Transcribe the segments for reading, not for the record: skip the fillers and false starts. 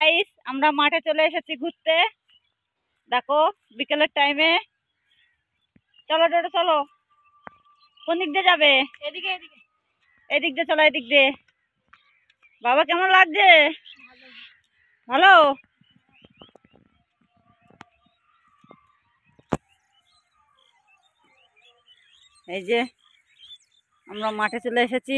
Guys, আমরা মাঠে চলে এসেছি ঘুরতে। দেখো, বিকেলের টাইমে। চলো টোটো চলো। কোন দিক দিয়ে যাবে? এদিকে এদিকে। এদিক দিয়ে চলো, এদিক দিয়ে। বাবা কেমন লাগছে? ভালো। এই যে আমরা মাঠে চলে এসেছি।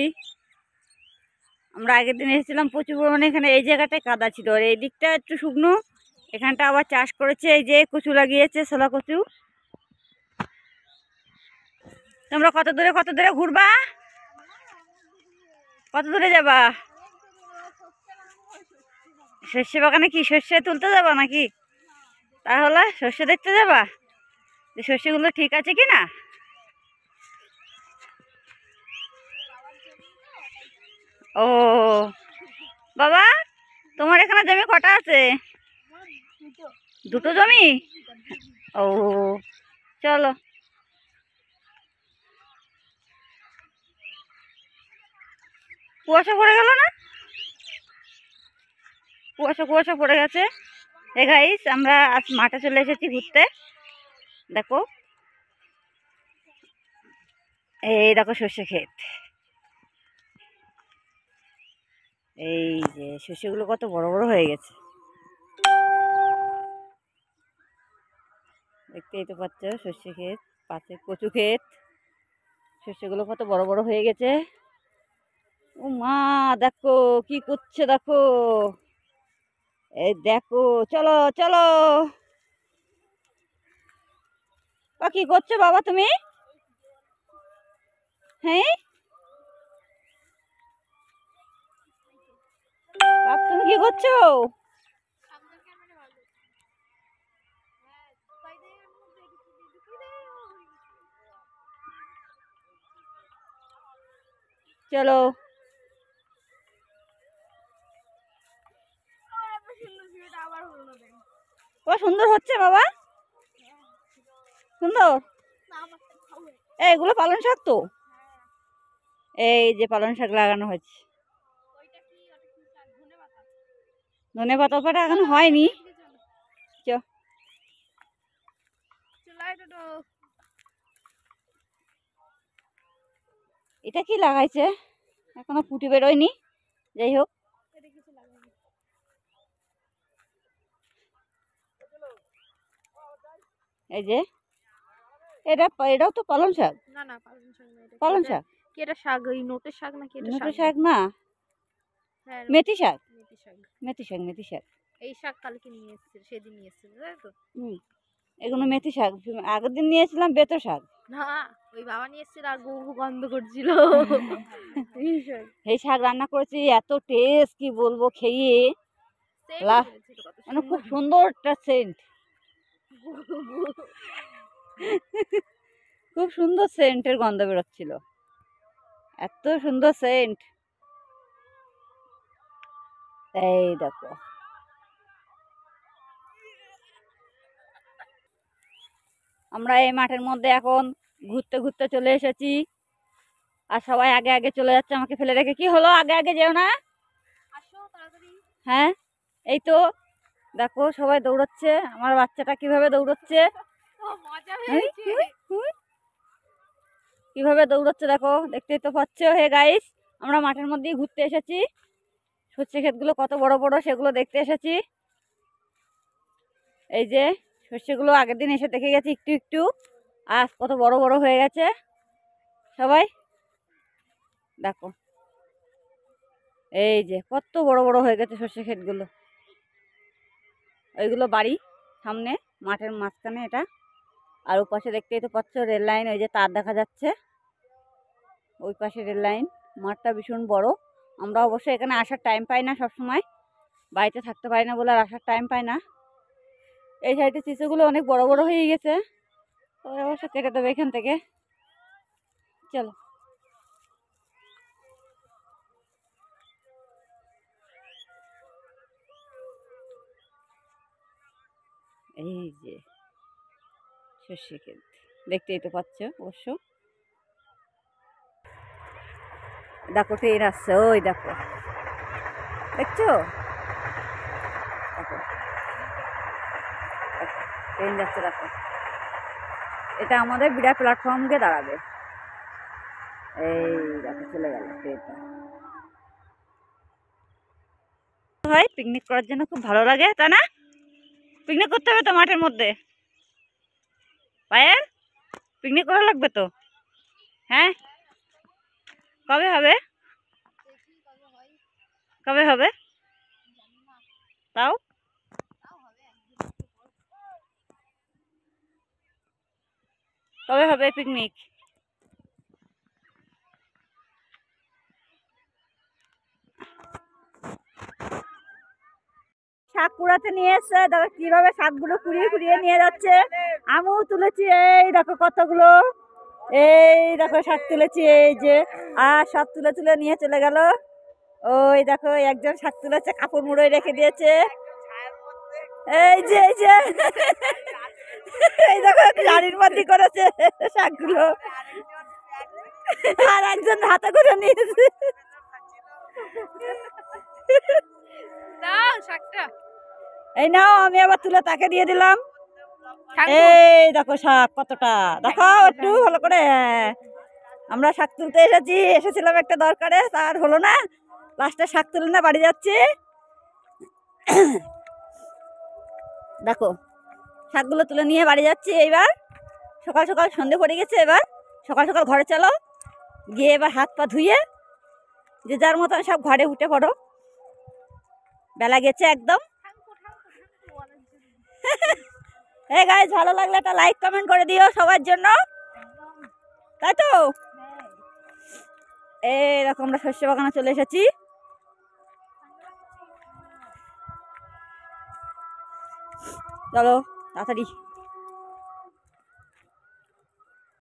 আমরা আগের দিন এসেছিলাম প্রচুর পরিমাণে, এখানে এই জায়গাটায় কাদা ছিল আর এই দিকটা একটু শুকনো। এখানটা আবার চাষ করেছে, এই যে কচু লাগিয়েছে, ছোলা কচু। তোমরা কত দূরে ঘুরবা? কত দূরে যাবা? সর্ষে বাগানে কি সর্ষে তুলতে যাবা নাকি? তাহলে সর্ষে দেখতে যাবা যে সর্ষেগুলো ঠিক আছে কি না? ও বাবা, তোমার এখানে জমি কটা আছে? দুটো জমি। ও চলো। কুয়াশা পড়ে গেল না? কুয়াশা কুয়াশা পড়ে গেছে। হে গাইস, আমরা আজ মাঠে চলে এসেছি ঘুরতে। দেখো, এই দেখো সর্ষে ক্ষেত। এই যে সর্ষেগুলো কত বড় বড় হয়ে গেছে, দেখতেই তো পাচ্ছ। সর্ষে ক্ষেত, পাশে কচু ক্ষেত। সর্ষেগুলো কত বড় বড় হয়ে গেছে। ও মা, দেখো কি করছে, দেখো। এই দেখো, চলো চলো। ও কি করছো বাবা তুমি? হ্যাঁ বাপ, তুমি কি করছো? চলো। ও সুন্দর হচ্ছে বাবা, সুন্দর। এগুলো পালং শাক তো। এই যে পালং শাক লাগানো হয়েছে। ধনে পাতা পাতা এখনো হয়নি। এটা কি লাগাইছে, এখনো ফুটি বেরোয়নি। যাই হোক, এই যে এটাও তো পালং শাক। না না, পালং শাক না, এটা পালং শাক কি? এটা শাক, ওই নোটের শাক নাকি? এটা নোটে শাক শাক না, হ্যাঁ, মেথি শাক। মেথি শাক। মেথি শাক, মেথি শাক। এই শাক কালকে নিয়ে এসেছিল, সেদিন নিয়ে এসেছিল, তাই তো? এগুলো মেথি শাক। আগের দিন নিয়েছিলাম বেতো শাক। না, ওই বাবা নিয়ে এসেছিল আর গু গন্ধ করছিল। এই শাক রান্না করেছি, এত টেস্ট কি বলবো খেয়ে। মানে খুব সুন্দর একটা সেন্ট, খুব সুন্দর সেন্টের গন্ধ বেরোচ্ছিল, এত সুন্দর সেন্ট। এই দেখো, আমরা এই মাঠের মধ্যে এখন ঘুরতে ঘুরতে চলে এসেছি। আর সবাই আগে আগে চলে যাচ্ছে আমাকে ফেলে রেখে। কি হলো, আগে আগে যেও না। হ্যাঁ, এই তো দেখো সবাই দৌড়চ্ছে। আমার বাচ্চাটা কিভাবে দৌড়চ্ছে, কিভাবে দৌড়চ্ছে দেখো, দেখতেই তো পাচ্ছ। হে গাইস, আমরা মাঠের মধ্যেই ঘুরতে এসেছি। সর্ষে ক্ষেতগুলো কত বড় বড় সেগুলো দেখতে এসেছি। এই যে সর্ষেগুলো আগের দিন এসে দেখে গেছি একটু একটু, আজ কত বড় বড় হয়ে গেছে। সবাই দেখো, এই যে কত বড় বড় হয়ে গেছে সর্ষে ক্ষেতগুলো। ওইগুলো বাড়ি সামনে, মাঠের মাঝখানে এটা। আর ওই পাশে দেখতেই তো পাচ্ছ রেল লাইন, ওই যে তার দেখা যাচ্ছে, ওই পাশে রেল লাইন। মাঠটা ভীষণ বড়। আমরা অবশ্যই এখানে আসার টাইম পাই না, সব সময় বাড়িতে থাকতে পারি না বলে আর আসার টাইম পাই না। এই সাইডে চিচুগুলো অনেক বড় বড় হয়ে গেছে, তবে অবশ্য কেটে দেবে এখান থেকে। চলো, এই যে সর্ষে ক্ষেত দেখতেই তো পাচ্ছ অবশ্য। দেখো ট্রেন আসছে, ওই দেখো, দেখছো? ট্রেন যাচ্ছে দেখো, এটা আমাদের বিরাট প্ল্যাটফর্ম গিয়ে দাঁড়াবে। এই দেখো চলে গেল ট্রেনটা। হয় পিকনিক করার জন্য খুব ভালো লাগে, তাই না? পিকনিক করতে হবে তো মাঠের মধ্যে, পায়েল পিকনিক করা লাগবে তো। হ্যাঁ, কবে হবে? কবে হবে তাও? কবে হবে পিকনিক? শাক কুড়াতে নিয়ে এসছে, দেখো কিভাবে শাকগুলো কুড়িয়ে কুড়িয়ে নিয়ে যাচ্ছে। আমিও তুলেছি, এই দেখো কতগুলো, এই দেখো শাক তুলেছি, এই যে আর সব তুলে তুলে নিয়ে চলে গেল। ওই দেখো একজন শাক তুলেছে, কাপড় মুড়োয় রেখে দিয়েছে। এই যে এই যে এই দেখো গাড়ির মধ্যে করেছে শাকগুলো, আর একজন হাতে করে নিয়েছে। এই নাও, আমি আবার তুলে তাকে দিয়ে দিলাম। এই দেখো শাক কতটা, দেখাও একটু ভালো করে। আমরা শাক তুলতে এসেছিলাম একটা দরকারে, তার হলো না, লাস্টে শাক তুলে না বাড়ি যাচ্ছি। দেখো শাকগুলো তুলে নিয়ে বাড়ি যাচ্ছি। এইবার সকাল সকাল সন্ধে পড়ে গেছে, এবার সকাল সকাল ঘরে চলো, গিয়ে এবার হাত পা ধুয়ে যে যার মতন সব ঘরে উঠে পড়ো, বেলা গেছে একদম। এই গাইস, ভালো লাগলে একটা লাইক কমেন্ট করে দিও সবার জন্য, তাই তো? এরকম আমরা শস্য বাগানে চলে এসেছি। চলো তাড়াতাড়ি।